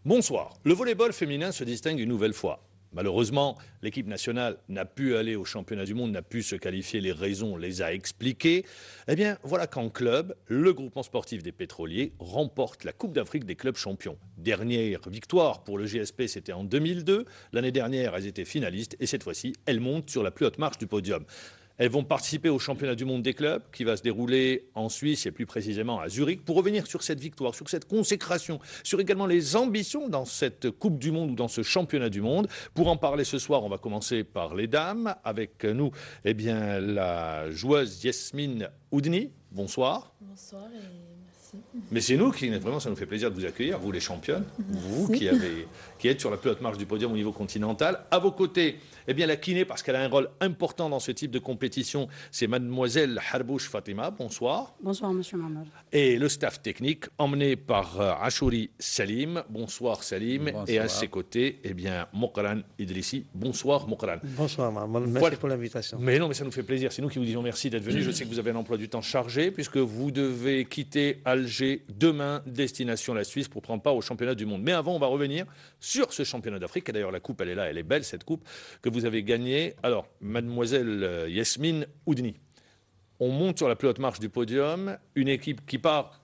Bonsoir. Le volleyball féminin se distingue une nouvelle fois. Malheureusement, l'équipe nationale n'a pu aller au championnat du monde, n'a pu se qualifier, les raisons les a expliquées. Eh bien, voilà qu'en club, le groupement sportif des pétroliers remporte la Coupe d'Afrique des clubs champions. Dernière victoire pour le GSP, c'était en 2002. L'année dernière, elles étaient finalistes et cette fois-ci, elles montent sur la plus haute marche du podium. Elles vont participer au championnat du monde des clubs qui va se dérouler en Suisse et plus précisément à Zurich pour revenir sur cette victoire, sur cette consécration, sur également les ambitions dans cette Coupe du Monde ou dans ce championnat du monde. Pour en parler ce soir, on va commencer par les dames. Avec nous, eh bien, la joueuse Yasmine Oudni. Bonsoir. Bonsoir et merci. Mais c'est nous qui, vraiment, ça nous fait plaisir de vous accueillir, vous les championnes, vous qui êtes sur la plus haute marche du podium au niveau continental. À vos côtés, eh bien, la kiné, parce qu'elle a un rôle important dans ce type de compétition, c'est mademoiselle Harbouch Fatima. Bonsoir. Bonsoir, monsieur Mahmoud. Et le staff technique, emmené par Achouri Salim. Bonsoir, Salim. Bonsoir. Et à ses côtés, eh bien, Mokran Idrissi. Bonsoir, Mokran. Bonsoir, Mahmoud. Merci pour l'invitation. Mais non, mais ça nous fait plaisir. C'est nous qui vous disons merci d'être venus. Je sais que vous avez un emploi du temps chargé, puisque vous devez quitter Alger demain, destination la Suisse, pour prendre part au championnat du monde. Mais avant, on va revenir sur ce championnat d'Afrique. Et d'ailleurs, la coupe, elle est là, elle est belle, cette coupe, que vous avez gagnée. Alors, mademoiselle Yasmine Oudni. On monte sur la plus haute marche du podium, une équipe qui part,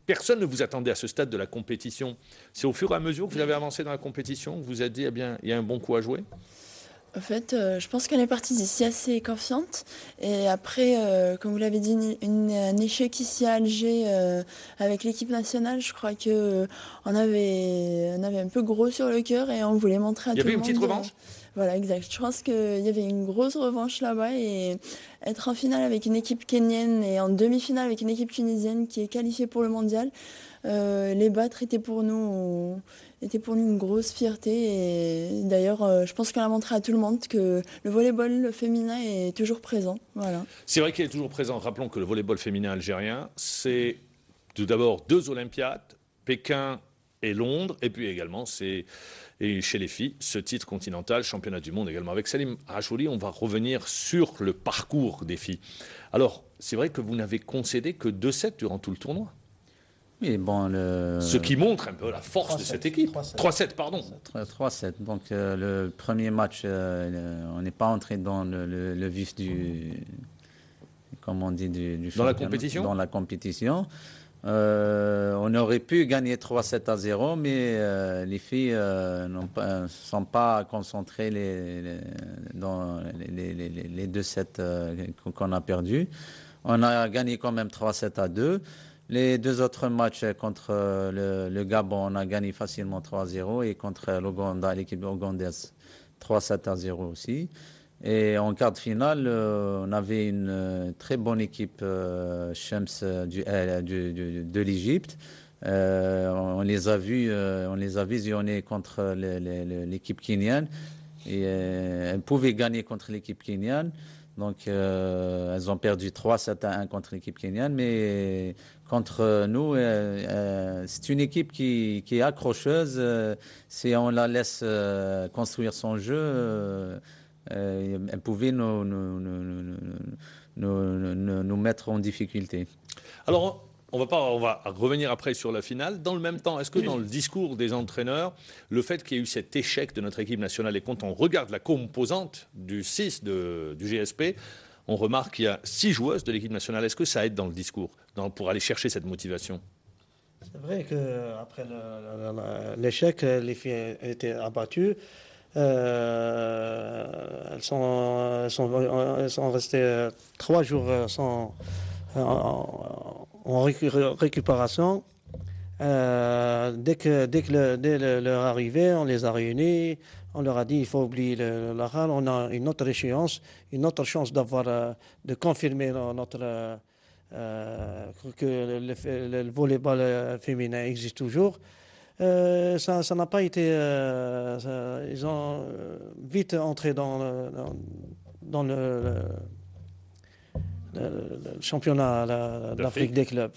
personne ne vous attendait à ce stade de la compétition. C'est au fur et à mesure que vous avez avancé dans la compétition que vous vous êtes dit, eh bien, il y a un bon coup à jouer? En fait, je pense qu'on est parti d'ici assez confiante. Et après, comme vous l'avez dit, un échec ici à Alger avec l'équipe nationale, je crois qu'on avait un peu gros sur le cœur et on voulait montrer à tout le monde. Il y avait une petite revanche? Voilà, exact. Je pense qu'il y avait une grosse revanche là-bas et être en finale avec une équipe kenyenne et en demi-finale avec une équipe tunisienne qui est qualifiée pour le mondial, les battre était pour nous une grosse fierté. Et d'ailleurs, je pense qu'on a montré à tout le monde que le volleyball féminin est toujours présent. Voilà. C'est vrai qu'il est toujours présent. Rappelons que le volleyball féminin algérien, c'est tout d'abord 2 Olympiades, Pékin et Londres, et puis également et chez les filles, ce titre continental, championnat du monde également. Avec Salim Achouri, on va revenir sur le parcours des filles. Alors, c'est vrai que vous n'avez concédé que 2-7 durant tout le tournoi. Oui, bon, Ce qui montre un peu la force de cette équipe. 3-7, pardon. 3-7. Donc, le premier match, on n'est pas entré dans le vif comment on dit, du Dans la compétition. Dans la compétition. On aurait pu gagner 3-7-0, mais les filles ne sont pas concentrées dans les 2-7 qu'on a perdus. On a gagné quand même 3-7-2. Les 2 autres matchs contre le Gabon, on a gagné facilement 3-0 et contre l'Ouganda, l'équipe ougandaise, 3-7-0 aussi. Et en quart de finale, on avait une très bonne équipe Shams de l'Égypte. On les a visionnés contre l'équipe kenyane et elles pouvaient gagner contre l'équipe kenyane. Donc, elles ont perdu 3-7-1 contre l'équipe kenyane, mais contre nous, c'est une équipe qui est accrocheuse. Si on la laisse construire son jeu, elle pouvait nous mettre en difficulté. Alors, on va revenir après sur la finale. Dans le même temps, est-ce que dans le discours des entraîneurs, le fait qu'il y ait eu cet échec de notre équipe nationale, et quand on regarde la composante du 6 du GSP, on remarque qu'il y a 6 joueuses de l'équipe nationale. Est-ce que ça aide dans le discours, pour aller chercher cette motivation? C'est vrai qu'après l'échec, les filles étaient abattues. Elles sont restées 3 jours en récupération. Dès leur arrivée, on les a réunis. On leur a dit il faut oublier l'oral. On a une autre échéance, une autre chance de confirmer que le volleyball féminin existe toujours. Ça n'a pas été. Ils ont vite entré dans le championnat d'Afrique des clubs.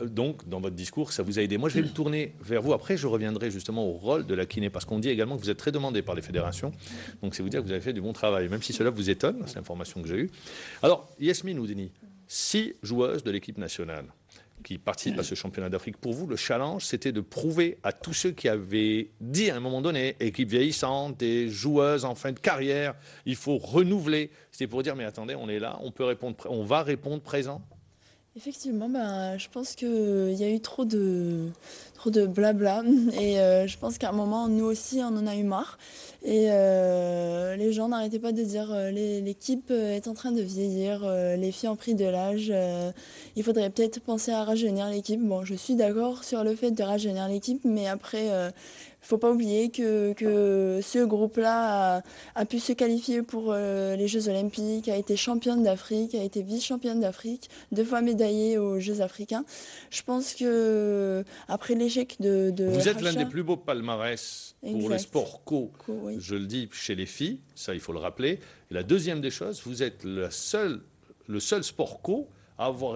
Donc, dans votre discours, ça vous a aidé. Moi, je vais me tourner vers vous. Après, je reviendrai justement au rôle de la kiné, parce qu'on dit également que vous êtes très demandé par les fédérations. Donc, c'est vous dire que vous avez fait du bon travail, même si cela vous étonne, c'est l'information que j'ai eue. Alors, Yasmine Oudni, 6 joueuses de l'équipe nationale. qui participent à ce championnat d'Afrique. Pour vous, le challenge, c'était de prouver à tous ceux qui avaient dit à un moment donné, équipe vieillissante, des joueuses en fin de carrière, il faut renouveler. C'était pour dire, mais attendez, on est là, on va répondre présent. Effectivement, je pense qu'il y a eu trop de blabla et je pense qu'à un moment, nous aussi, on en a eu marre. Et les gens n'arrêtaient pas de dire l'équipe est en train de vieillir, les filles ont pris de l'âge, il faudrait peut-être penser à rajeunir l'équipe. Bon, je suis d'accord sur le fait de rajeunir l'équipe, mais après, il ne faut pas oublier que ce groupe-là a pu se qualifier pour les Jeux Olympiques, a été championne d'Afrique, a été vice-championne d'Afrique, 2 fois médaillée aux Jeux Africains. Je pense que après l'échec de Vous êtes l'un Racha, des plus beaux palmarès pour Exact. les sports oui. je le dis, chez les filles, ça il faut le rappeler. Et la deuxième des choses, vous êtes le seul sport co à avoir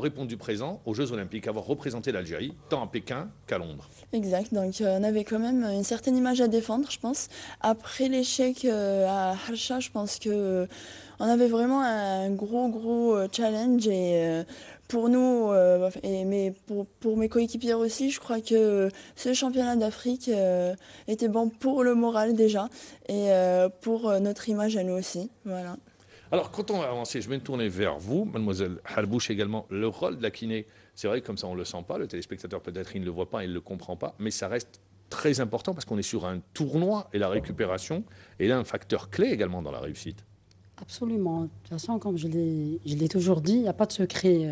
répondu présent aux Jeux Olympiques, à avoir représenté l'Algérie, tant à Pékin qu'à Londres. Exact, donc on avait quand même une certaine image à défendre, je pense. Après l'échec à Harsha, je pense que on avait vraiment un gros challenge et pour nous, mais pour mes coéquipiers aussi, je crois que ce championnat d'Afrique était bon pour le moral déjà et pour notre image à nous aussi. Voilà. Alors, quand on va avancer, je vais me tourner vers vous, mademoiselle Harbouch également, le rôle de la kiné. C'est vrai que comme ça, on ne le sent pas, le téléspectateur peut-être, il ne le voit pas, il ne le comprend pas, mais ça reste très important parce qu'on est sur un tournoi et la récupération est là un facteur clé également dans la réussite. Absolument. De toute façon, comme je l'ai toujours dit, il n'y a pas de secret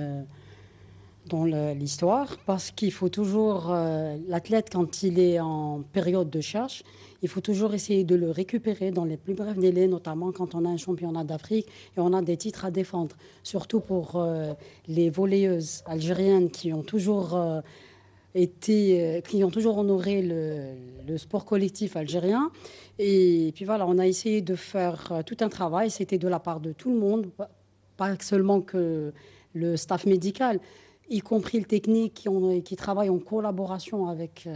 dans l'histoire parce qu'il faut toujours, l'athlète, quand il est en période de charge, il faut toujours essayer de le récupérer dans les plus brefs délais, notamment quand on a un championnat d'Afrique et on a des titres à défendre. Surtout pour les volleyeuses algériennes qui ont toujours qui ont toujours honoré le sport collectif algérien. Et puis voilà, on a essayé de faire tout un travail. C'était de la part de tout le monde, pas seulement que le staff médical, y compris le technique qui travaille en collaboration avec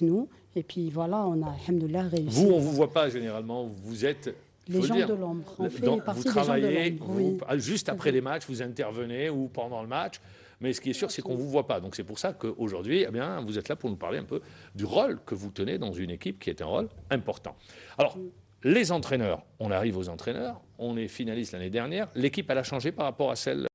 nous. Et puis voilà, on a, alhamdoulilah, réussi. Vous, on ne vous voit pas généralement, vous êtes... Les gens de l'ombre. On fait partie des gens de l'ombre. Vous travaillez, Oui. juste après les matchs, vous intervenez ou pendant le match. Mais ce qui est sûr, c'est qu'on ne vous voit pas. Donc c'est pour ça qu'aujourd'hui, eh bien, vous êtes là pour nous parler un peu du rôle que vous tenez dans une équipe qui est un rôle important. Alors, les entraîneurs, on arrive aux entraîneurs. On est finaliste l'année dernière. L'équipe, elle a changé par rapport à celle...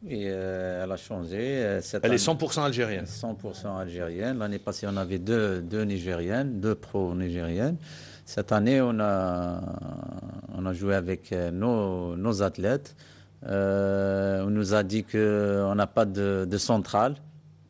Et elle a changé. Elle est 100% algérienne. 100% algérienne. L'année passée, on avait deux Nigériennes, 2 pros nigériennes. Cette année, on a joué avec nos athlètes. On nous a dit qu'on n'a pas de centrale,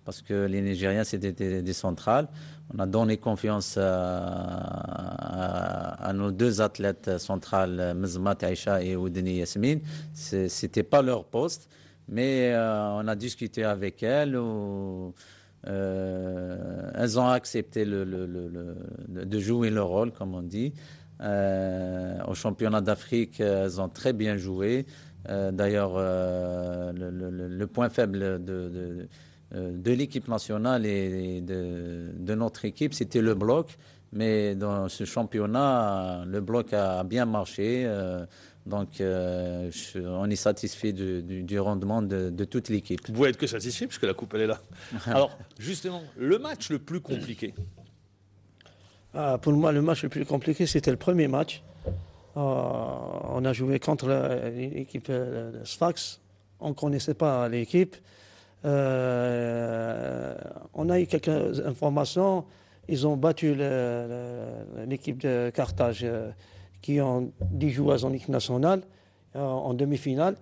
parce que les Nigériens, c'était des centrales. On a donné confiance à nos 2 athlètes centrales, Mzmat Aïcha et Oudeni Yasmine. Ce n'était pas leur poste, mais on a discuté avec elles. Elles ont accepté de jouer leur rôle, comme on dit. Au championnat d'Afrique, elles ont très bien joué. D'ailleurs, le point faible de l'équipe nationale et de notre équipe, c'était le bloc. Mais dans ce championnat, le bloc a bien marché. Donc, on est satisfait du rendement de toute l'équipe. Vous pouvez être que satisfait puisque la coupe, elle est là. Alors, justement, le match le plus compliqué. Pour moi, le match le plus compliqué, c'était le premier match. On a joué contre l'équipe de Sfax. On ne connaissait pas l'équipe. On a eu quelques informations. Ils ont battu l'équipe de Carthage, qui ont 10 joueurs en équipe nationale, en demi-finale.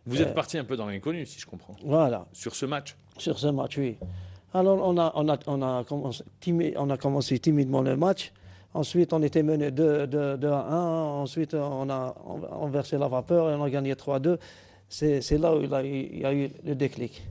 Vous êtes parti un peu dans l'inconnu, si je comprends. Voilà. Sur ce match. Sur ce match, oui. Alors, on a commencé timidement le match. Ensuite, on était mené 2 à 1. Ensuite, on a versé la vapeur et on a gagné 3-2. C'est là où il y a eu le déclic.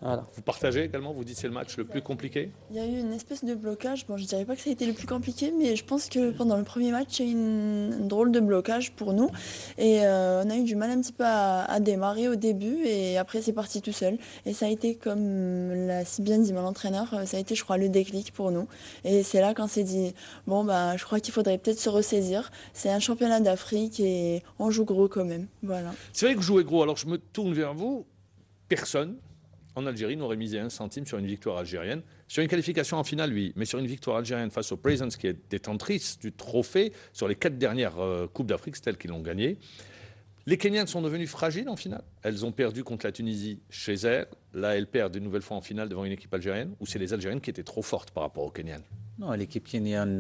Voilà. Vous partagez également, vous dites c'est le match le plus compliqué? Il y a eu une espèce de blocage. Bon, je ne dirais pas que ça a été le plus compliqué, mais je pense que pendant le premier match, il y a eu une drôle de blocage pour nous. Et on a eu du mal un petit peu à démarrer au début, et après, c'est parti tout seul. Et ça a été, comme l'a si bien dit mon entraîneur, ça a été, je crois, le déclic pour nous. Et c'est là qu'on s'est dit, bon, je crois qu'il faudrait peut-être se ressaisir. C'est un championnat d'Afrique et on joue gros quand même. Voilà. C'est vrai que vous jouez gros. Alors, je me tourne vers vous. Personne en Algérie, n'aurait misé un centime sur une victoire algérienne. Sur une qualification en finale, oui, mais sur une victoire algérienne face aux Prisons, qui est détentrice du trophée, sur les 4 dernières Coupes d'Afrique, c'est elles qui l'ont gagné. Les Kenyanes sont devenues fragiles en finale. Elles ont perdu contre la Tunisie chez elles. Là, elles perdent une nouvelle fois en finale devant une équipe algérienne. Ou c'est les Algériennes qui étaient trop fortes par rapport aux Kenyanes? Non, l'équipe kenyane,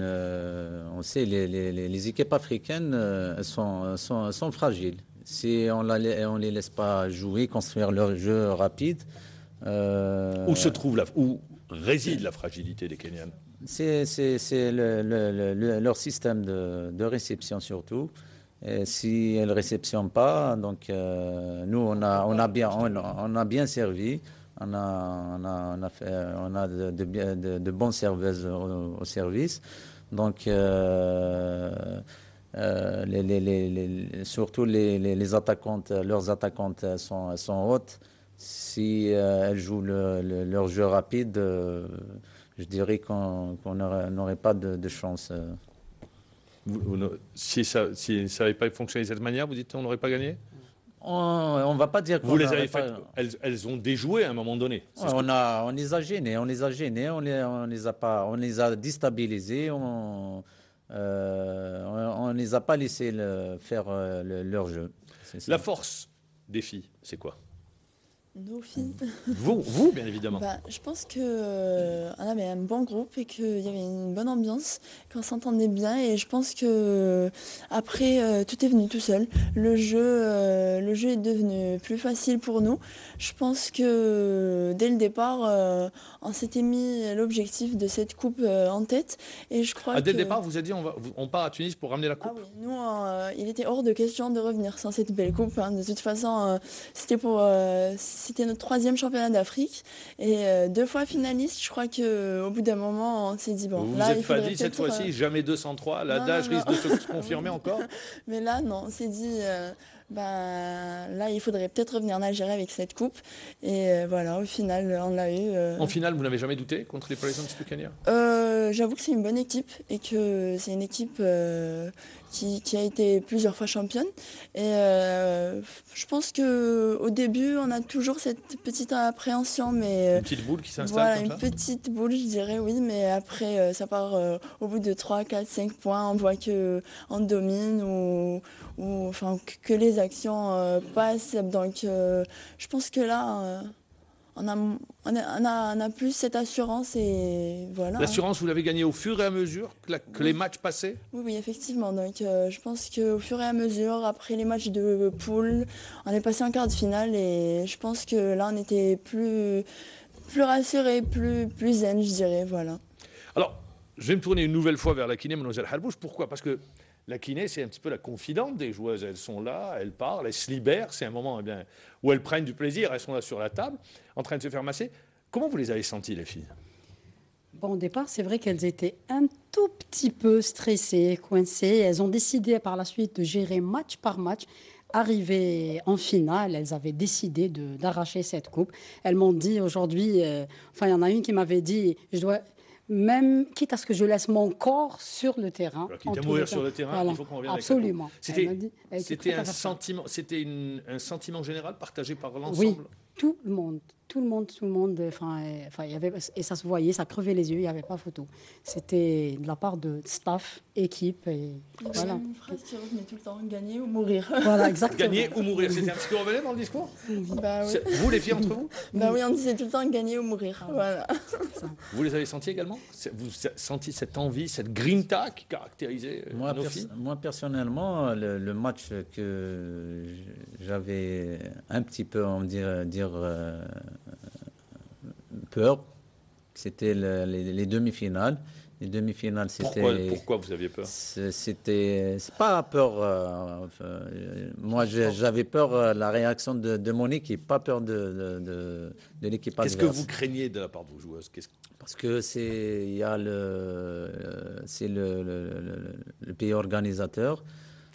on sait, les équipes africaines elles sont fragiles. Si on ne les laisse pas jouer, construire leur jeu rapide. Où réside la fragilité des Kenyanes? C'est leur système de réception surtout. Et si elles ne réceptionnent pas, donc nous on a bien servi. On a de bonnes serveuses au service. Donc surtout les attaquantes, leurs attaquantes sont hautes. Si elles jouent leur jeu rapide, je dirais qu'on n'aurait pas de chance. Si ça n'avait pas fonctionné de cette manière, vous dites qu'on n'aurait pas gagné? On ne va pas dire qu'on Vous les avez pas... faites. Elles ont déjoué à un moment donné. Ouais, on les a gênés, on les a déstabilisés, on les a pas laissés faire leur jeu. La force des filles, c'est quoi? Nos filles. Vous, bien évidemment. Je pense qu'on avait un bon groupe et qu'il y avait une bonne ambiance, qu'on s'entendait bien et je pense que après tout est venu tout seul. Le jeu est devenu plus facile pour nous. Je pense que dès le départ, on s'était mis l'objectif de cette coupe en tête et je crois Dès le départ, vous avez dit on part à Tunis pour ramener la coupe. Ah oui, nous, il était hors de question de revenir sans cette belle coupe. Hein. De toute façon, c'était notre 3e championnat d'Afrique et 2 fois finaliste. Je crois qu'au bout d'un moment, on s'est dit bon. Vous là, vous il êtes pas faudrait dit cette peut-être, fois-ci jamais 203. L'adage non. risque de se confirmer encore. Mais là, non, on s'est dit là, il faudrait peut-être revenir en Algérie avec cette coupe. Et voilà, au final, on l'a eu. En finale, vous n'avez jamais douté contre les Prisons du Kenya? J'avoue que c'est une bonne équipe et que c'est une équipe qui a été plusieurs fois championne. Et je pense qu'au début, on a toujours cette petite appréhension. Mais, une petite boule qui s'installe voilà, comme une ça? petite boule, je dirais, oui. Mais après, ça part au bout de 3, 4, 5 points. On voit qu'on domine ou enfin, que les actions passent. Donc, je pense que là... On a plus cette assurance et voilà. L'assurance, vous l'avez gagnée au fur et à mesure que les matchs passaient? Oui, effectivement. Donc, je pense qu'au fur et à mesure, après les matchs de poule, on est passé en quart de finale et je pense que là, on était plus rassurés, plus zen, je dirais. Voilà. Alors, je vais me tourner une nouvelle fois vers la kiné, Mademoiselle Halbouche. Pourquoi? Parce que la kiné, c'est un petit peu la confidente des joueuses. Elles sont là, elles parlent, elles se libèrent. C'est un moment où elles prennent du plaisir. Elles sont là sur la table, en train de se faire masser. Comment vous les avez senties, les filles? Bon, au départ, c'est vrai qu'elles étaient un tout petit peu stressées, coincées. Elles ont décidé par la suite de gérer match par match. Arrivées en finale, elles avaient décidé d'arracher cette coupe. Elles m'ont dit aujourd'hui, il y en a une qui m'avait dit, je dois... Même quitte à ce que je laisse mon corps sur le terrain. Alors, quitte à mourir sur le terrain, voilà. Il faut qu'on revienne absolument. C'était un sentiment général partagé par l'ensemble? Oui, tout le monde. Il y avait, et ça se voyait, ça crevait les yeux, il n'y avait pas photo. C'était de la part de staff, équipe. Et voilà. Une phrase qui revenait tout le temps, gagner ou mourir. Voilà, exactement. Gagner ou mourir, c'était un petit peu revenu dans le discours? Oui. Vous, les filles, entre vous? Oui, on disait tout le temps gagner ou mourir. Voilà. Vous les avez sentis également? Vous sentiez cette envie, cette grinta qui caractérisait nos filles? Moi, personnellement, le match que j'avais un petit peu, on va dire peur, c'était les demi-finales. Les demi-finales, c'était... Pourquoi vous aviez peur? C'est pas peur. Moi, j'avais peur la réaction de mon équipe, pas peur de l'équipe adverse. Qu'est-ce que vous craignez de la part de vos joueuses? Parce que c'est le pays organisateur.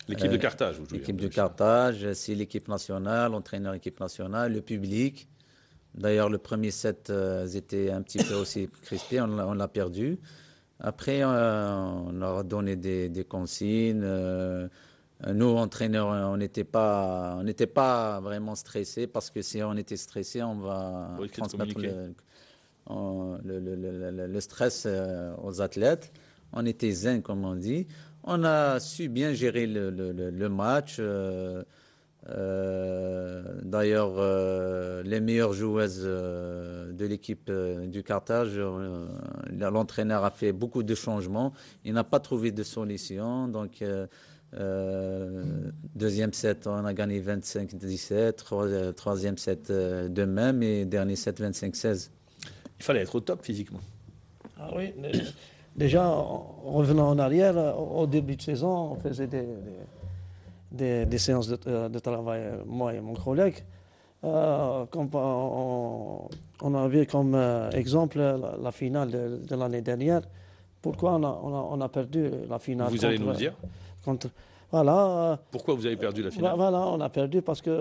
L'équipe de Carthage, vous jouez. L'équipe de Carthage, c'est l'équipe nationale, l'entraîneur équipe nationale, le public. D'ailleurs, le premier set, était un petit peu aussi crispé, on l'a perdu. Après, on leur a donné des consignes. Nous, entraîneurs, on n'était pas vraiment stressés parce que si on était stressé, on va Pour essayer de transmettre communiquer. le stress aux athlètes. On était zen, comme on dit. On a su bien gérer le match. D'ailleurs, les meilleures joueuses de l'équipe du Carthage, l'entraîneur a fait beaucoup de changements. Il n'a pas trouvé de solution. Donc, deuxième set, on a gagné 25-17. Troisième set, de même. Et dernier set, 25-16. Il fallait être au top physiquement. Ah oui, déjà, en revenant en arrière, au début de saison, on faisait des séances de travail, moi et mon collègue. On a vu comme exemple la finale de l'année dernière. Pourquoi on a perdu la finale Vous allez nous le dire. Voilà. Pourquoi vous avez perdu la finale? Voilà, on a perdu parce qu'il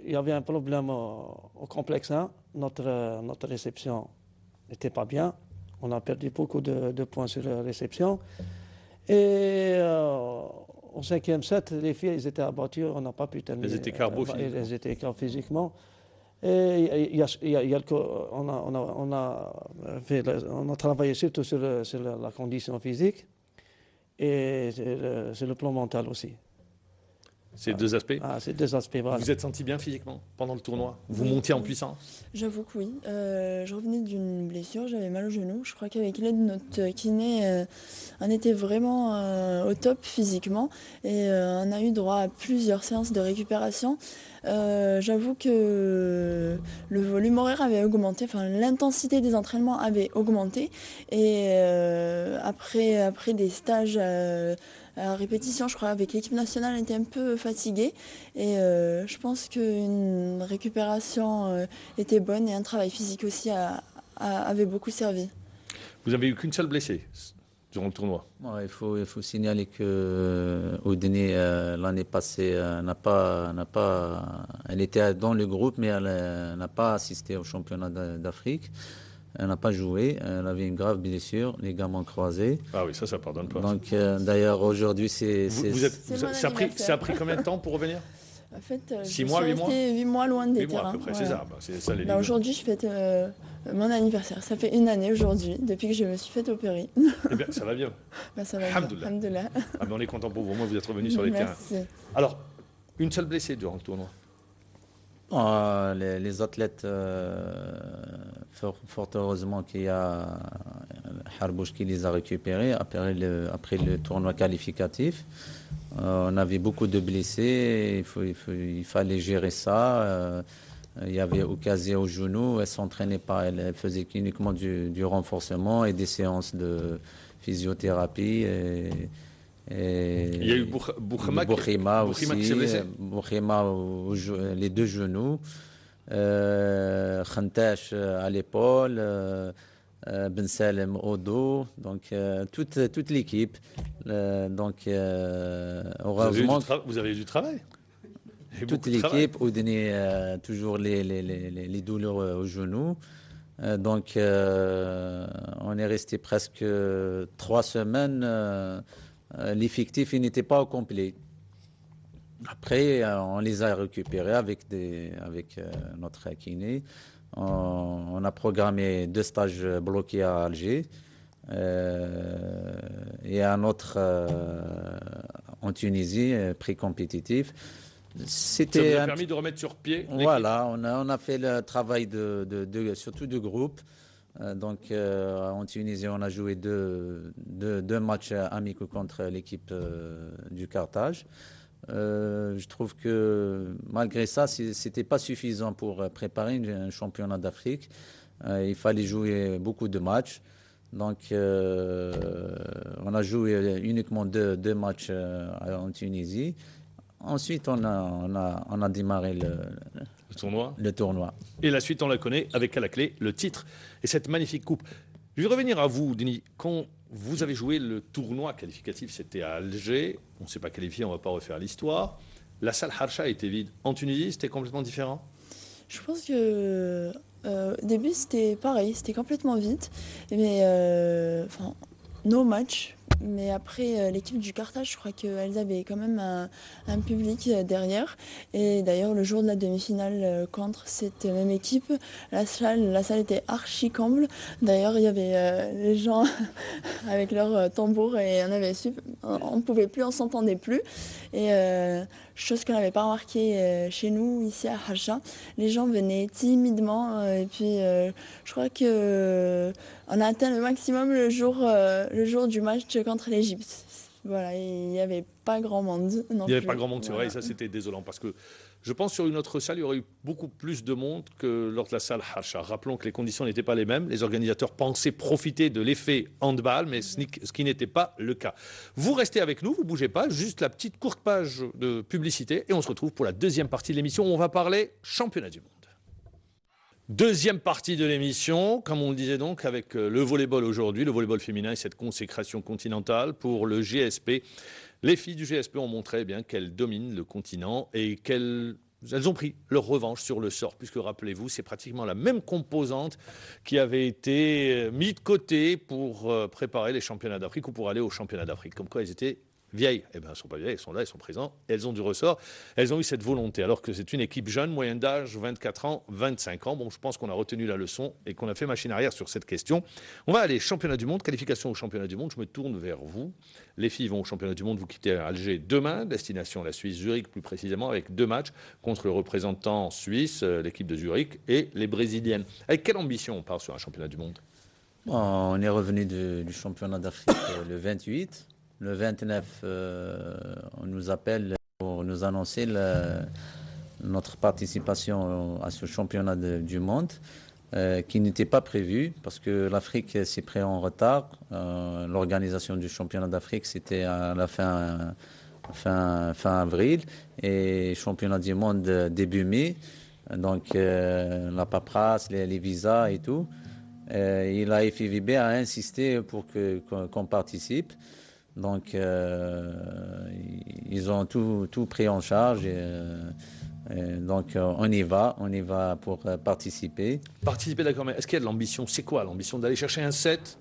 y avait un problème au complexe 1. Notre réception n'était pas bien. On a perdu beaucoup de points sur la réception. Et au cinquième set, les filles elles étaient abattues. On n'a pas pu terminer. Elles étaient carbo physiquement. Elles étaient carbo physiquement. Et on a travaillé surtout sur la condition physique et sur le plan mental aussi. Ces deux aspects. Ces deux aspects, voilà. Vous vous êtes senti bien physiquement pendant le tournoi? Vous Oui. montiez en puissance? J'avoue que oui. Je revenais d'une blessure, j'avais mal au genou. Je crois qu'avec l'aide de notre kiné, on était vraiment au top physiquement et on a eu droit à plusieurs séances de récupération. J'avoue que le volume horaire avait augmenté, enfin l'intensité des entraînements avait augmenté et après des stages à répétition, je crois, avec l'équipe nationale, on était un peu fatigué et je pense qu'une récupération était bonne et un travail physique aussi avait beaucoup servi. Vous avez eu qu'une seule blessée durant le tournoi? Ouais, il faut signaler que Oudini, l'année passée, elle était dans le groupe, mais elle n'a pas assisté au championnat d'Afrique. Elle n'a pas joué. Elle avait une grave blessure, ligaments croisés. Ah oui, ça pardonne pas. Donc, d'ailleurs, aujourd'hui, Ça a pris combien de temps pour revenir? En fait, 6 mois, 8 mois 8 mois loin des 8 mois terrains. à peu près, Voilà. c'est ça. Bah, c'est ça les Là, ligues. aujourd'hui, je fête mon anniversaire. Ça fait 1 année aujourd'hui, depuis que je me suis fait opérer. Eh bien, ça va bien. Bah, ça va bien. Alhamdoulilah. Alhamdoulilah. Ah, mais on est content pour vous. Au moins, vous êtes revenu sur les terrains. Merci. Alors, une seule blessée durant le tournoi? Les athlètes, fort heureusement qu'il y a Harbouch qui les a récupérés après le tournoi qualificatif. On avait beaucoup de blessés, il fallait gérer ça. Il y avait Ocasio au genou, elle s'entraînait pas, elle faisait uniquement du renforcement et des séances de physiothérapie. Il y a eu Boukhima aussi, qui s'est blessé. Boukhima les deux genoux, Khantash à l'épaule, Ben Salem au dos, donc toute l'équipe. Donc heureusement, vous avez eu du travail. Et toute beaucoup de travail. l'équipe, Oudini toujours les douleurs au genou. Donc on est resté presque 3 semaines. L'effectif n'était pas au complet. Après, on les a récupérés avec notre kiné. On a programmé 2 stages bloqués à Alger et un autre en Tunisie, pré-compétitif. Ça vous a permis de remettre sur pied l'équipe. Voilà, on a fait le travail surtout de groupe. Donc en Tunisie, on a joué deux matchs amicaux contre l'équipe du Carthage. Je trouve que malgré ça, c'était pas suffisant pour préparer un championnat d'Afrique. Il fallait jouer beaucoup de matchs. Donc on a joué uniquement deux matchs en Tunisie. Ensuite, on a démarré le tournoi. Et la suite, on la connaît avec à la clé le titre et cette magnifique coupe. Je vais revenir à vous, Denis. Quand vous avez joué le tournoi qualificatif, c'était à Alger. On ne s'est pas qualifié, on ne va pas refaire l'histoire. La salle Harsha était vide. En Tunisie, c'était complètement différent? Je pense que au début, c'était pareil, c'était complètement vide. Mais nos matchs, Mais après, l'équipe du Carthage, je crois qu'elles avaient quand même un public derrière. Et d'ailleurs, le jour de la demi-finale contre cette même équipe, la salle était archi comble. D'ailleurs, il y avait les gens avec leurs tambours et on ne pouvait plus, on s'entendait plus. Et chose qu'on n'avait pas remarqué chez nous, ici à Hacha, les gens venaient timidement. Et puis, je crois que on a atteint le maximum le jour du match contre l'Égypte. Voilà, il n'y avait pas grand monde. Il n'y avait pas grand monde, c'est vrai, et ça c'était désolant parce que je pense sur une autre salle, il y aurait eu beaucoup plus de monde que lors de la salle Hacha. Rappelons que les conditions n'étaient pas les mêmes. Les organisateurs pensaient profiter de l'effet handball, mais ce qui n'était pas le cas. Vous restez avec nous, vous ne bougez pas, juste la petite courte page de publicité et on se retrouve pour la deuxième partie de l'émission où on va parler championnat du monde. Deuxième partie de l'émission, comme on le disait donc, avec le volleyball aujourd'hui, le volleyball féminin et cette consécration continentale pour le GSP. Les filles du GSP ont montré bien qu'elles dominent le continent et qu'elles ont pris leur revanche sur le sort, puisque rappelez-vous, c'est pratiquement la même composante qui avait été mise de côté pour préparer les championnats d'Afrique ou pour aller aux championnats d'Afrique. Comme quoi elles étaient vieilles. Eh bien, elles ne sont pas vieilles, elles sont là, elles sont présentes, elles ont du ressort, elles ont eu cette volonté, alors que c'est une équipe jeune, moyenne d'âge 24 ans, 25 ans. Bon, je pense qu'on a retenu la leçon et qu'on a fait machine arrière sur cette question. On va aller championnat du monde, qualification au championnat du monde. Je me tourne vers vous. Les filles vont au championnat du monde, vous quittez Alger demain, destination la Suisse, Zurich plus précisément, avec 2 matchs contre le représentant suisse, l'équipe de Zurich, et les Brésiliennes. Avec quelle ambition on part sur un championnat du monde? On est revenu du championnat d'Afrique le 28. Le 29, on nous appelle pour nous annoncer notre participation à ce championnat du monde qui n'était pas prévu parce que l'Afrique s'est pris en retard. L'organisation du championnat d'Afrique, c'était à la fin avril et championnat du monde début mai. Donc la paperasse, les visas et tout. Et la FIVB a insisté pour qu'on participe. Donc, ils ont tout pris en charge. Donc, on y va pour participer. Participer, d'accord, mais est-ce qu'il y a de l'ambition? C'est quoi l'ambition? D'aller chercher un set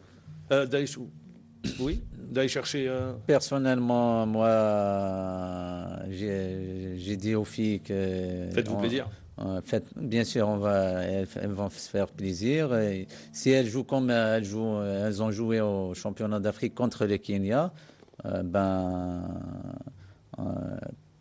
Oui, d'aller chercher... Personnellement, moi, j'ai dit aux filles que... Faites-vous plaisir. Bien sûr, elles vont se faire plaisir. Et si elles jouent comme elles ont joué au championnat d'Afrique contre le Kenya,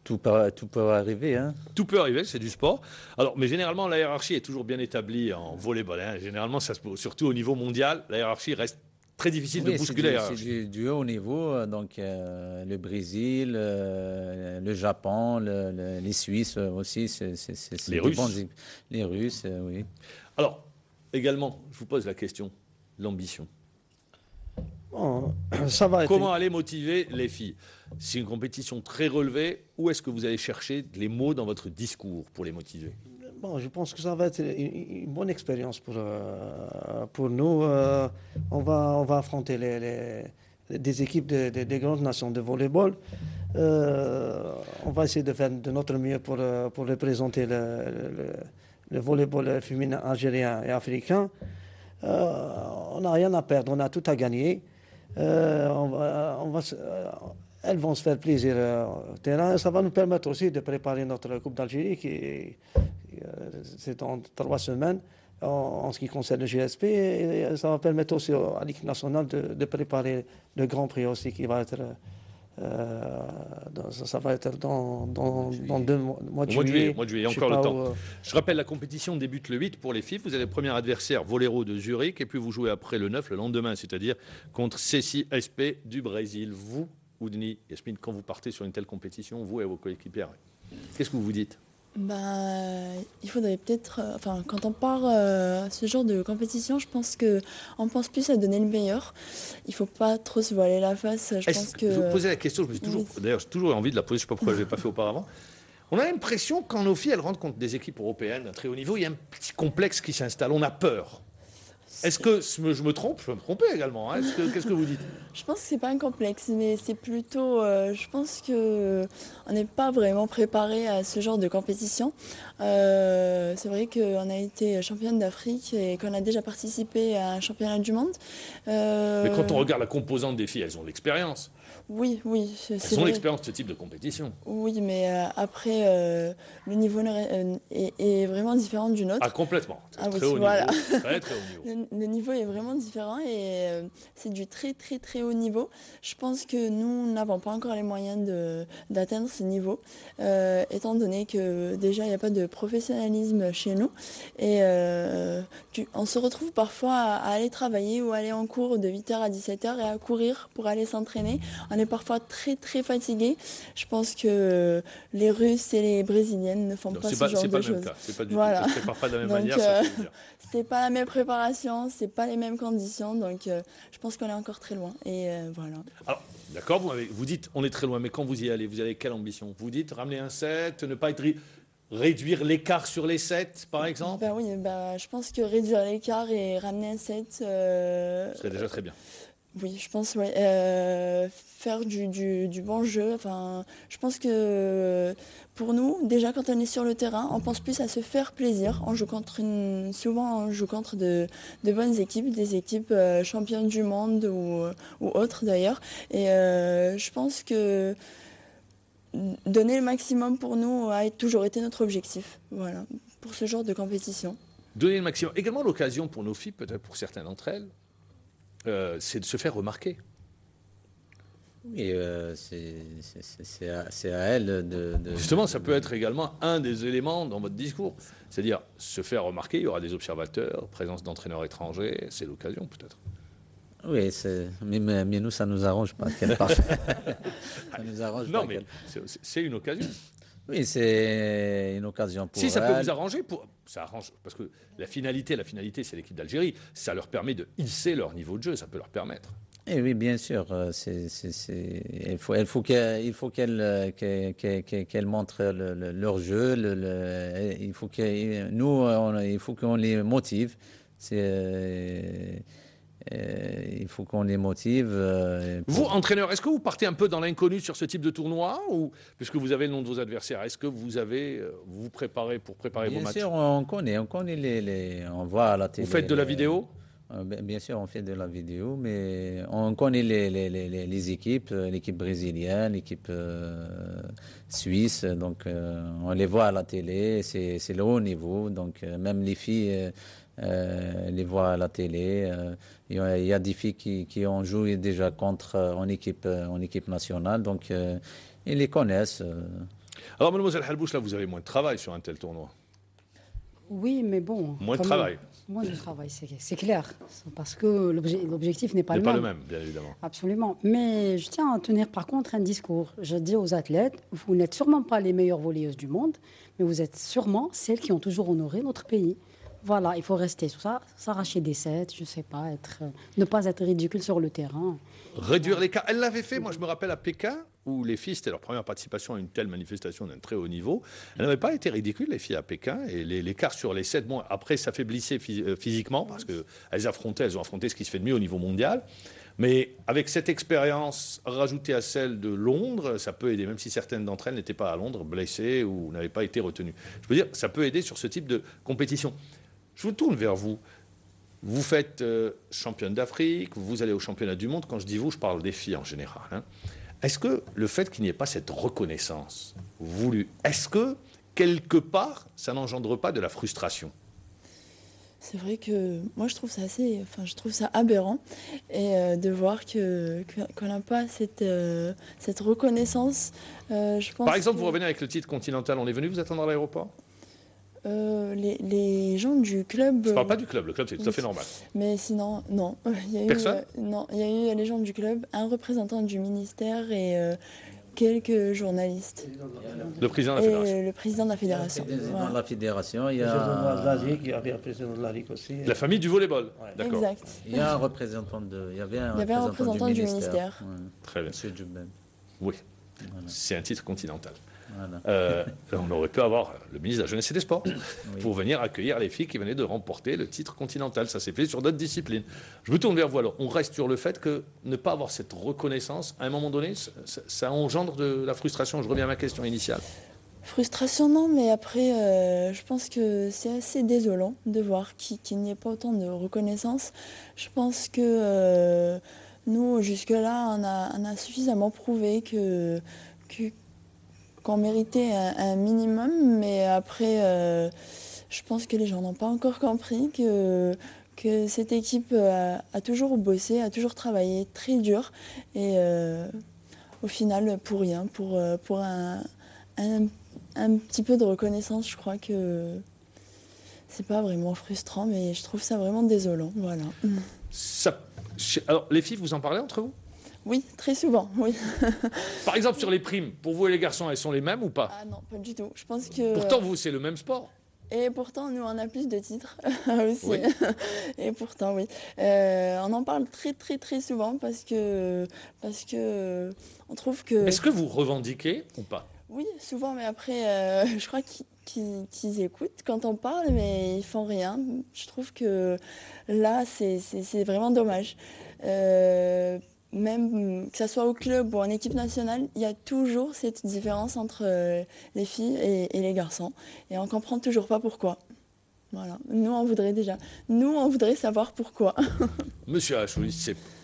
tout peut arriver. Hein. Tout peut arriver, c'est du sport. Alors, mais généralement, la hiérarchie est toujours bien établie en volleyball. Hein. Généralement, surtout au niveau mondial, la hiérarchie reste très difficile de bousculer. C'est du haut niveau, donc le Brésil, le Japon, les Suisses aussi, c'est les Russes. Les Russes, oui. Alors, également, je vous pose la question, l'ambition. Bon, ça va Comment aller motiver les filles? C'est une compétition très relevée. Où est-ce que vous allez chercher les mots dans votre discours pour les motiver? Bon, je pense que ça va être une bonne expérience pour nous. On va affronter des équipes des grandes nations de volleyball. On va essayer de faire de notre mieux pour représenter le volleyball féminin algérien et africain. On n'a rien à perdre, on a tout à gagner. Elles vont se faire plaisir au terrain. Ça va nous permettre aussi de préparer notre Coupe d'Algérie c'est dans 3 semaines en ce qui concerne le GSP. Et ça va permettre aussi à l'équipe nationale de préparer le Grand Prix aussi qui va être... ça va être dans 2 mois de juillet. Mois de juillet, encore le temps. Je rappelle, la compétition débute le 8 pour les filles. Vous avez le premier adversaire, Voleiro de Zurich, et puis vous jouez après le 9, le lendemain, c'est-à-dire contre CCSP du Brésil. Vous, Oudni, Yasmine, quand vous partez sur une telle compétition, vous et vos coéquipières, qu'est-ce que vous vous dites? Il faudrait peut-être, quand on part à ce genre de compétition, je pense qu'on pense plus à donner le meilleur. Il ne faut pas trop se voiler la face. Je vous posais la question, d'ailleurs, j'ai toujours envie de la poser, je ne sais pas pourquoi je ne l'ai pas fait auparavant. On a l'impression quand nos filles elles rentrent contre des équipes européennes à très haut niveau, il y a un petit complexe qui s'installe. On a peur. Est-ce que je me trompe? Je peux me tromper également. Hein. Qu'est-ce que vous dites? Je pense que c'est pas un complexe, mais c'est plutôt, je pense que on n'est pas vraiment préparé à ce genre de compétition. C'est vrai qu'on a été championne d'Afrique et qu'on a déjà participé à un championnat du monde. Mais quand on regarde la composante des filles, elles ont de l'expérience. Oui, oui, Elles c'est ont vrai. l'expérience de ce type de compétition. Oui, mais après, le niveau est vraiment différent du nôtre. Ah, complètement. Ah oui, Très haut voilà. niveau. Très, très haut niveau. Le niveau est vraiment différent et c'est du très très très haut niveau. Je pense que nous n'avons pas encore les moyens d'atteindre ce niveau, étant donné que déjà il n'y a pas de professionnalisme chez nous et on se retrouve parfois à aller travailler ou aller en cours de 8h à 17h et à courir pour aller s'entraîner. On est parfois très très fatigué. Je pense que les Russes et les Brésiliennes ne font Non, pas c'est ce pas, genre c'est de pas le même choses. cas. C'est pas du Voilà. tout. Ça se prépare pas de la même Donc, manière. Ça, je peux vous dire. c'est pas la même préparation, c'est pas les mêmes conditions, donc je pense qu'on est encore très loin. Et voilà. Alors, d'accord, vous dites on est très loin, mais quand vous y allez, vous avez quelle ambition? Vous dites ramener un set, ne pas être réduire l'écart sur les sets, par exemple? Bah oui, bah, je pense que réduire l'écart et ramener un set, Ce serait déjà très bien. oui, je pense, ouais. Faire du bon jeu. Enfin, je pense que pour nous, déjà quand on est sur le terrain, on pense plus à se faire plaisir. On joue souvent on joue contre de bonnes équipes, des équipes championnes du monde ou autres d'ailleurs. Et je pense que donner le maximum pour nous a toujours été notre objectif. Voilà, pour ce genre de compétition. Donner le maximum. Également l'occasion pour nos filles, peut-être pour certaines d'entre elles, c'est de se faire remarquer. Et c'est à elle de... Justement, ça peut être également un des éléments dans votre discours. C'est-à-dire se faire remarquer, il y aura des observateurs, présence d'entraîneurs étrangers, c'est l'occasion peut-être. Oui, mais nous, ça nous arrange pas qu'elle parte. Ça nous arrange Non, pas mais qu'elle- c'est une occasion. Oui, c'est une occasion pour Si ça peut elle. vous arranger, ça arrange, parce que la finalité, c'est l'équipe d'Algérie. Ça leur permet de hisser leur niveau de jeu, ça peut leur permettre. Eh oui, bien sûr. Il faut qu'elles montrent leur jeu. Il faut il faut qu'on les motive. Il faut qu'on les motive. Vous, entraîneur, est-ce que vous partez un peu dans l'inconnu sur ce type de tournoi, ou puisque vous avez le nom de vos adversaires, est-ce que vous vous préparez pour préparer vos Bien matchs? sûr, on connaît on voit à la télé. Vous faites de la vidéo? Bien sûr, on fait de la vidéo, mais on connaît les équipes, l'équipe brésilienne, l'équipe suisse, donc on les voit à la télé, c'est le haut niveau, donc même les filles les voient à la télé. Il y a des filles qui ont joué déjà en équipe nationale, donc ils les connaissent. Alors, mademoiselle Halbouch, là, vous avez moins de travail sur un tel tournoi. Oui, mais bon. Moins de quand travail. même, moins de travail, c'est clair. Parce que l'objectif n'est pas C'est le pas même. le même, bien évidemment. Absolument. Mais je tiens à tenir par contre un discours. Je dis aux athlètes, vous n'êtes sûrement pas les meilleures volleyeuses du monde, mais vous êtes sûrement celles qui ont toujours honoré notre pays. Voilà, il faut rester sur ça, s'arracher des sets, je ne sais pas, ne pas être ridicule sur le terrain. Réduire l'écart. Elle l'avait fait, moi je me rappelle à Pékin, où les filles, c'était leur première participation à une telle manifestation d'un très haut niveau. Elles n'avaient pas été ridicules, les filles à Pékin, et l'écart sur les 7, bon, après ça faiblissait physiquement, parce qu'elles ont affronté ce qui se fait de mieux au niveau mondial. Mais avec cette expérience rajoutée à celle de Londres, ça peut aider, même si certaines d'entre elles n'étaient pas à Londres, blessées ou n'avaient pas été retenues. Je veux dire, ça peut aider sur ce type de compétition. Je vous tourne vers vous. Vous faites championne d'Afrique, vous allez au championnat du monde. Quand je dis vous, je parle des filles en général. Hein. Est-ce que le fait qu'il n'y ait pas cette reconnaissance voulue, est-ce que quelque part, ça n'engendre pas de la frustration? C'est vrai que moi je trouve ça je trouve ça aberrant et de voir qu'on n'a pas cette reconnaissance. Je pense Par exemple, que, vous revenez avec le titre continental, on est venu vous attendre à l'aéroport? les gens du club. Je ne parle pas du club, le club c'est tout à fait normal. Mais sinon, non. Il y a Personne non, il y a eu les gens du club, un représentant du ministère et quelques journalistes. Le président de la fédération. Et le président de la fédération. Dans Voilà. la fédération, il y Le président de la a, Ligue, il y avait un président de la Ligue aussi. La famille du volleyball. D'accord. Exact. il y a un représentant Il y avait un représentant du ministère. Ouais, Très bien. Monsieur Djoubel. Oui, c'est un titre continental. Voilà. On aurait pu avoir le ministre de la Jeunesse et des Sports pour venir accueillir les filles qui venaient de remporter le titre continental. Ça s'est fait sur d'autres disciplines. Je me tourne vers vous alors. On reste sur le fait que ne pas avoir cette reconnaissance, à un moment donné, ça engendre de la frustration. Je reviens à ma question initiale. Frustration, non, mais après, je pense que c'est assez désolant de voir qu'il n'y ait pas autant de reconnaissance. Je pense que nous, jusque-là, on a suffisamment prouvé qu'on méritait un minimum, mais après, je pense que les gens n'ont pas encore compris que cette équipe a toujours bossé, a toujours travaillé très dur, et au final, pour rien, pour un petit peu de reconnaissance, je crois que c'est pas vraiment frustrant, mais je trouve ça vraiment désolant, voilà. Alors, les filles, vous en parlez entre vous? Oui, très souvent, oui. Par exemple, sur les primes, pour vous et les garçons, elles sont les mêmes ou pas? Ah non, pas du tout. Je pense que... Pourtant, vous, c'est le même sport. Et pourtant, nous, on a plus de titres aussi. Oui. Et pourtant, oui. On en parle très, très, très souvent parce que on trouve que... Est-ce que vous revendiquez ou pas? Oui, souvent, mais après, je crois qu'ils écoutent quand on parle, mais ils font rien. Je trouve que là, c'est vraiment dommage. Même que ce soit au club ou en équipe nationale, il y a toujours cette différence entre les filles et les garçons. Et on ne comprend toujours pas pourquoi. Voilà. Nous, on voudrait savoir pourquoi. Monsieur Achoui,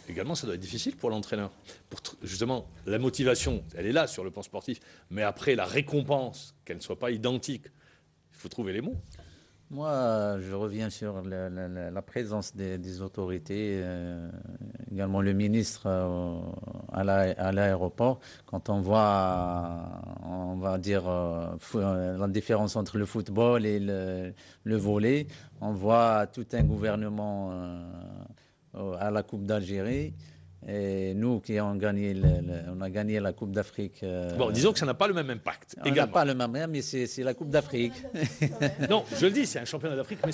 également, ça doit être difficile pour l'entraîneur. Justement, la motivation, elle est là sur le plan sportif. Mais après, la récompense, qu'elle ne soit pas identique, il faut trouver les mots. Moi, je reviens sur la présence des autorités, également le ministre à l'aéroport. Quand on voit, on va dire, la différence entre le football et le volley, on voit tout un gouvernement à la Coupe d'Algérie. Et nous qui avons gagné, on a gagné la Coupe d'Afrique. Bon, disons que ça n'a pas le même impact. On n'a pas le même, mais c'est la Coupe d'Afrique. Non, je le dis, c'est un championnat d'Afrique. Mais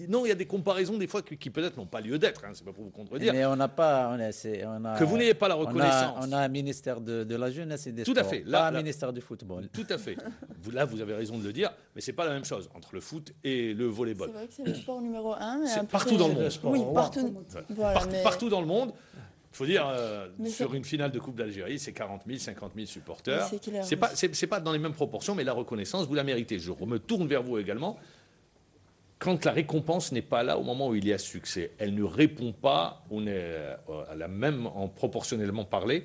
non, il y a des comparaisons des fois qui peut-être n'ont pas lieu d'être. Hein, c'est pas pour vous contredire. Mais on n'a pas. Que vous n'ayez pas la reconnaissance. On a un ministère de la jeunesse et des Tout sports. à fait. Pas un ministère du football. Tout à fait. Là, vous avez raison de le dire, mais c'est pas la même chose entre le foot et le volleyball. C'est vrai que c'est le sport numéro 1. Mais après, partout dans le monde. Oui, partout. Voilà, Partout dans le monde. Il faut dire, Mais sur une finale de Coupe d'Algérie, c'est 40 000, 50 000 supporters. Oui, c'est clair, c'est pas dans les mêmes proportions, mais la reconnaissance, vous la méritez. Je me tourne vers vous également. Quand la récompense n'est pas là au moment où il y a succès, elle ne répond pas, on est à la même, en proportionnellement parlé,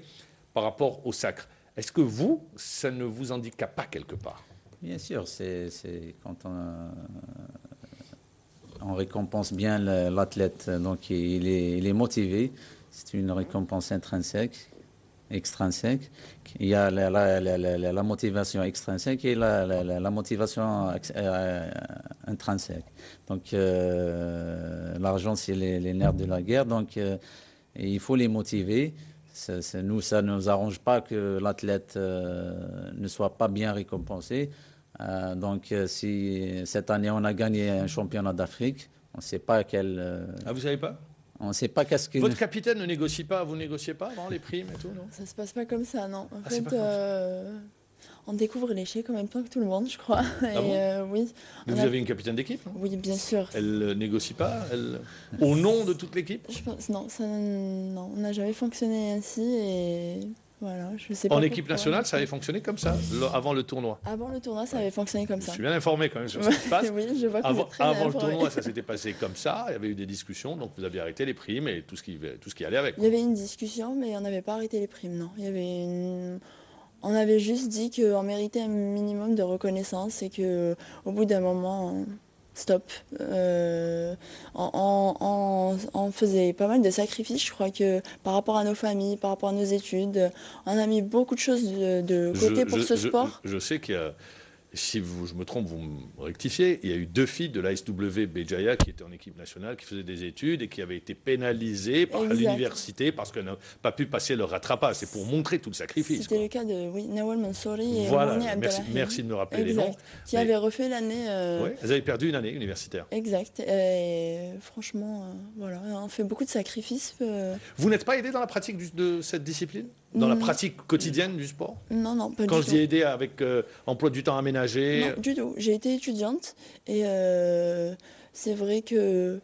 par rapport au sacre. Est-ce que vous, ça ne vous handicape pas quelque part? Bien sûr, c'est quand on récompense bien l'athlète, donc il est motivé. C'est une récompense intrinsèque, extrinsèque. Il y a la motivation extrinsèque et la motivation intrinsèque. Donc l'argent, c'est les nerfs de la guerre. Donc il faut les motiver. Nous, ça ne nous arrange pas que l'athlète ne soit pas bien récompensé. Donc si cette année on a gagné un championnat d'Afrique, on ne sait pas quel... Ah, vous savez pas? On ne sait pas qu'est-ce que... Votre capitaine ne négocie pas, vous négociez pas avant les primes et tout, non? Ça se passe pas comme ça, non. En fait, pas comme ça. on découvre les chèques en même temps que tout le monde, je crois. Oui. Mais vous avez une capitaine d'équipe, non? Oui, bien sûr. Elle négocie pas au nom de toute l'équipe? Je pense, non, on n'a jamais fonctionné ainsi et voilà, je sais pas. En équipe pourquoi. nationale, ça avait fonctionné comme ça, avant le tournoi. Avant le tournoi, ça avait fonctionné comme Je ça. suis bien informé quand même sur ce qui se passe. Oui, je vois que vous êtes très bien Avant le informé. tournoi, ça s'était passé comme ça. Il y avait eu des discussions, donc vous aviez arrêté les primes et tout ce qui allait avec. Il y avait une discussion, mais on n'avait pas arrêté les primes, non. On avait juste dit qu'on méritait un minimum de reconnaissance et qu'au bout d'un moment, stop. On faisait pas mal de sacrifices. Je crois que par rapport à nos familles, par rapport à nos études, on a mis beaucoup de choses de côté pour ce sport. Je sais qu'il Si je me trompe, vous me rectifiez, il y a eu 2 filles de l'ASW Béjaïa qui étaient en équipe nationale, qui faisaient des études et qui avaient été pénalisées par l'université parce qu'elles n'ont pas pu passer leur rattrapage. C'est pour montrer tout le sacrifice. C'était le cas de Nawal Mansouri et voilà, Mouni Abdelahi. merci de me rappeler les noms. Qui avaient refait l'année. Oui, elles avaient perdu une année universitaire. Exact. Et franchement, voilà, on fait beaucoup de sacrifices. Vous n'êtes pas aidé dans la pratique de cette discipline? Dans la pratique quotidienne du sport? Non, non, pas du tout. Quand je dis aider avec emploi du temps aménagé? Non, du tout. J'ai été étudiante et c'est vrai que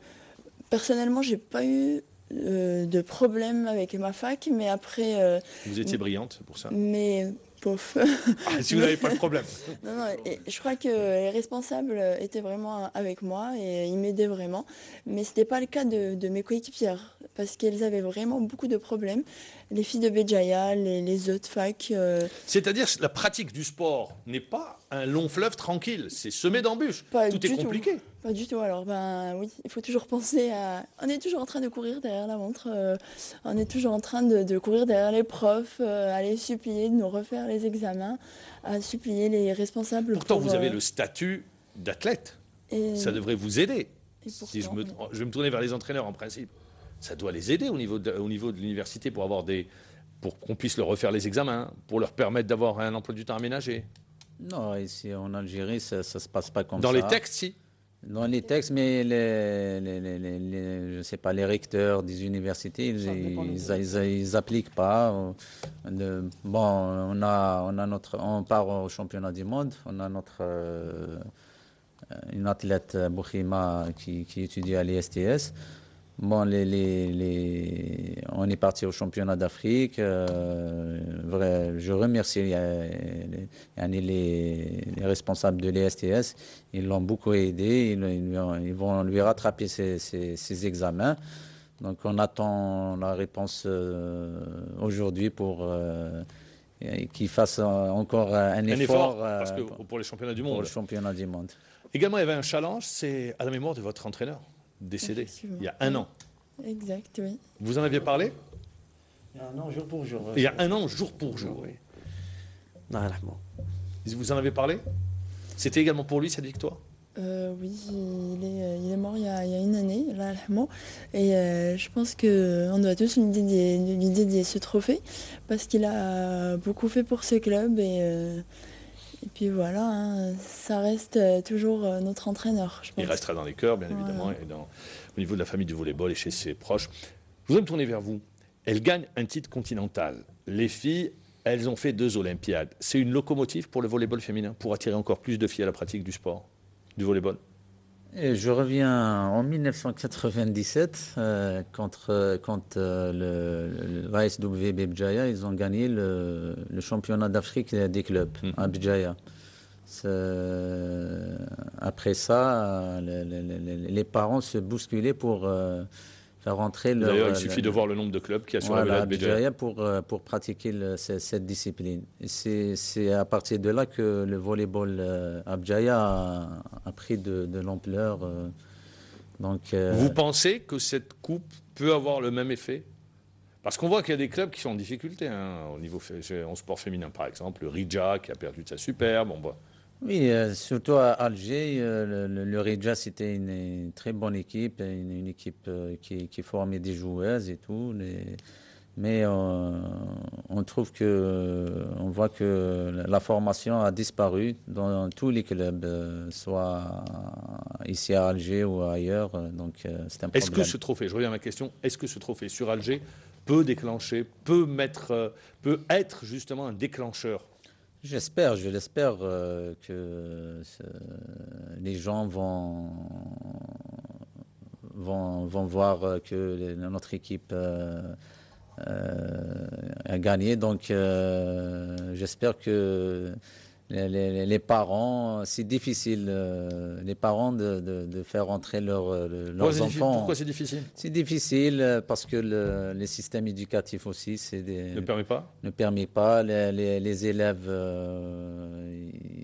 personnellement, j'ai pas eu de problème avec ma fac, mais après... Vous étiez brillante pour ça? Mais pof. Ah, si vous n'avez pas de problème. Non, non, et je crois que les responsables étaient vraiment avec moi et ils m'aidaient vraiment. Mais ce n'était pas le cas de mes coéquipières parce qu'elles avaient vraiment beaucoup de problèmes. Les filles de Béjaïa, les autres facs. C'est-à-dire que la pratique du sport n'est pas un long fleuve tranquille, c'est semé d'embûches. Tout est compliqué. Pas du tout. Alors, ben oui, il faut toujours penser à... On est toujours en train de courir derrière la montre. On est toujours en train de courir derrière les profs, à les supplier de nous refaire les examens, à supplier les responsables. Pourtant, vous avez le statut d'athlète. Ça devrait vous aider. Si je vais me tourner vers les entraîneurs en principe. Ça doit les aider au niveau de l'université pour qu'on puisse leur refaire les examens, pour leur permettre d'avoir un emploi du temps aménagé. Non, ici en Algérie, ça ne se passe pas comme ça. Dans les textes, si. Dans les textes, mais je sais pas, les recteurs des universités, ils n'appliquent pas. On part au championnat du monde. On a une athlète Boukhima qui étudie à l'ISTS. Bon, on est parti au championnat d'Afrique. Je remercie les responsables de l'ESTS. Ils l'ont beaucoup aidé. Ils vont lui rattraper ses examens. Donc, on attend la réponse aujourd'hui pour qu'il fasse encore un effort parce que pour les championnats du monde. Pour le championnat du monde. Également, il y avait un challenge, c'est à la mémoire de votre entraîneur décédé il y a 1 an. Exact, oui. Vous en aviez parlé? Il y a 1 an, jour pour jour. Il y a 1 an, jour pour jour. Oui. Non, vous en avez parlé? C'était également pour lui cette victoire? Oui, il est mort il y a 1 année, là, et je pense qu'on doit tous lui dédier ce trophée parce qu'il a beaucoup fait pour ce club et puis voilà, hein, ça reste toujours notre entraîneur, je pense. Il restera dans les cœurs, bien évidemment, et au niveau de la famille du volleyball et chez ses proches. Je voudrais me tourner vers vous. Elle gagne un titre continental. Les filles, elles ont fait 2 Olympiades. C'est une locomotive pour le volleyball féminin, pour attirer encore plus de filles à la pratique du sport, du volleyball. Et je reviens en 1997 quand l'ASW Béjaïa, ils ont gagné le championnat d'Afrique des clubs à Béjaïa. Après ça, les parents se bousculaient pour faire rentrer D'ailleurs, il suffit de voir le nombre de clubs qui a sur la Béjaïa pour pratiquer cette discipline. C'est à partir de là que le volleyball à Béjaïa a pris de l'ampleur. Vous pensez que cette coupe peut avoir le même effet? Parce qu'on voit qu'il y a des clubs qui sont en difficulté au niveau en sport féminin, par exemple, le Rija qui a perdu de sa superbe. Oui, surtout à Alger, le Rija, c'était une très bonne équipe, une équipe qui formait des joueuses et tout. Mais on trouve on voit que la formation a disparu dans tous les clubs, soit ici à Alger ou ailleurs. Donc c'est un problème. Est-ce que ce trophée, je reviens à ma question, est-ce que ce trophée sur Alger peut être justement un déclencheur? Je l'espère que les gens vont voir que notre équipe a gagné. Donc, j'espère que les parents, c'est difficile, les parents de faire entrer leurs enfants. Pourquoi c'est difficile? C'est difficile parce que le système éducatif aussi ne permet pas. Les élèves,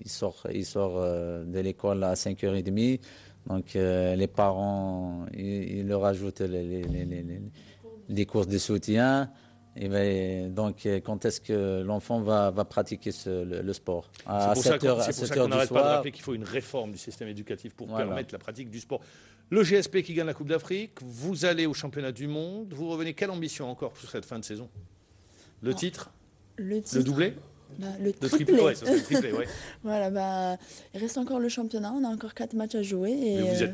ils sortent de l'école à 5h30. Donc, les parents, ils leur ajoutent des courses de soutien. Et ben, donc, quand est-ce que l'enfant va pratiquer le sport? À C'est 7 heures, pour à ça 7 qu'on heures du n'arrête pas de soir. rappeler qu'il faut une réforme du système éducatif pour Voilà. permettre la pratique du sport. Le GSP qui gagne la Coupe d'Afrique, vous allez au championnat du monde, vous revenez. Quelle ambition encore pour cette fin de saison? Le titre? Le Le doublé? le Le triplé. triplé, ouais, ça serait le triplé, ouais. Voilà, il reste encore le championnat, on a encore 4 matchs à jouer. Et, Mais vous êtes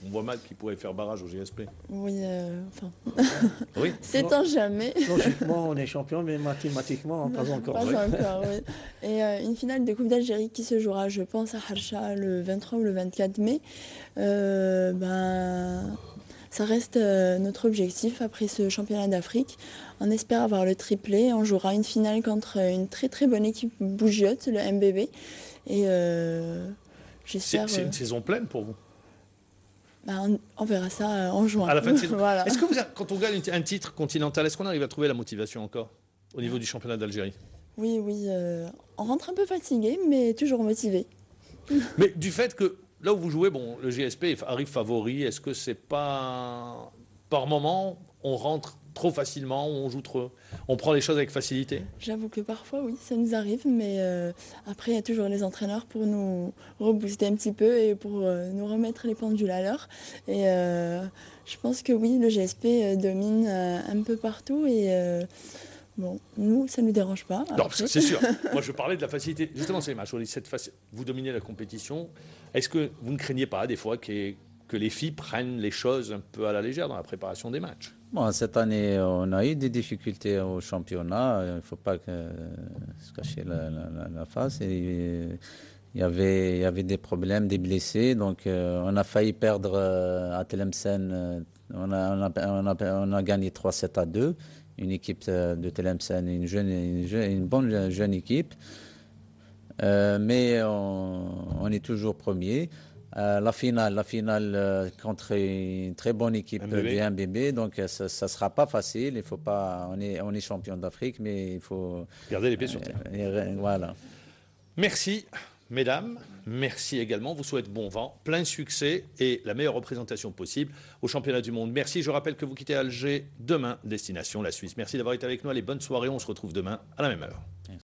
on voit mal qui pourrait faire barrage au GSP. oui, enfin, Oui. c'est un jamais. Logiquement, on est champion, mais mathématiquement, pas encore. Pas Ouais. encore, oui. Et une finale de Coupe d'Algérie qui se jouera, je pense, à Harsha le 23 ou le 24 mai. Ça reste notre objectif après ce championnat d'Afrique. On espère avoir le triplé. On jouera une finale contre une très très bonne équipe bougiote, le MBB. Et j'espère. C'est une saison pleine pour vous. On verra ça en juin. À la fin de saison. Voilà. Est-ce que quand on gagne un titre continental, est-ce qu'on arrive à trouver la motivation encore au niveau du championnat d'Algérie? Oui, on rentre un peu fatigué, mais toujours motivé. Mais du fait que là où vous jouez, bon, le GSP arrive favori, est-ce que c'est pas par moment on rentre trop facilement, on prend les choses avec facilité? J'avoue que parfois, oui, ça nous arrive, mais après, il y a toujours les entraîneurs pour nous rebooster un petit peu et pour nous remettre les pendules à l'heure. Et je pense que oui, le GSP domine un peu partout et bon, nous, ça ne nous dérange pas. Non, parce que c'est sûr. Moi, je parlais de la facilité. Justement, c'est matchs. Vous dominez la compétition. Est-ce que vous ne craignez pas des fois que les filles prennent les choses un peu à la légère dans la préparation des matchs? Bon, cette année, on a eu des difficultés au championnat. Il ne faut pas se cacher la face. Et il y avait des problèmes, des blessés. Donc, on a failli perdre à Tlemcen. On a gagné 3-7-2. Une équipe de Tlemcen, une bonne jeune équipe. Mais on est toujours premier. La finale contre une très bonne équipe du MBB, donc ça ne sera pas facile. Il faut pas, on est champion d'Afrique, mais il faut garder les pieds sur terre. Voilà. Merci, mesdames. Merci également. Vous souhaite bon vent, plein succès et la meilleure représentation possible au championnat du monde. Merci. Je rappelle que vous quittez Alger demain, destination la Suisse. Merci d'avoir été avec nous. Allez, bonne soirée. On se retrouve demain à la même heure.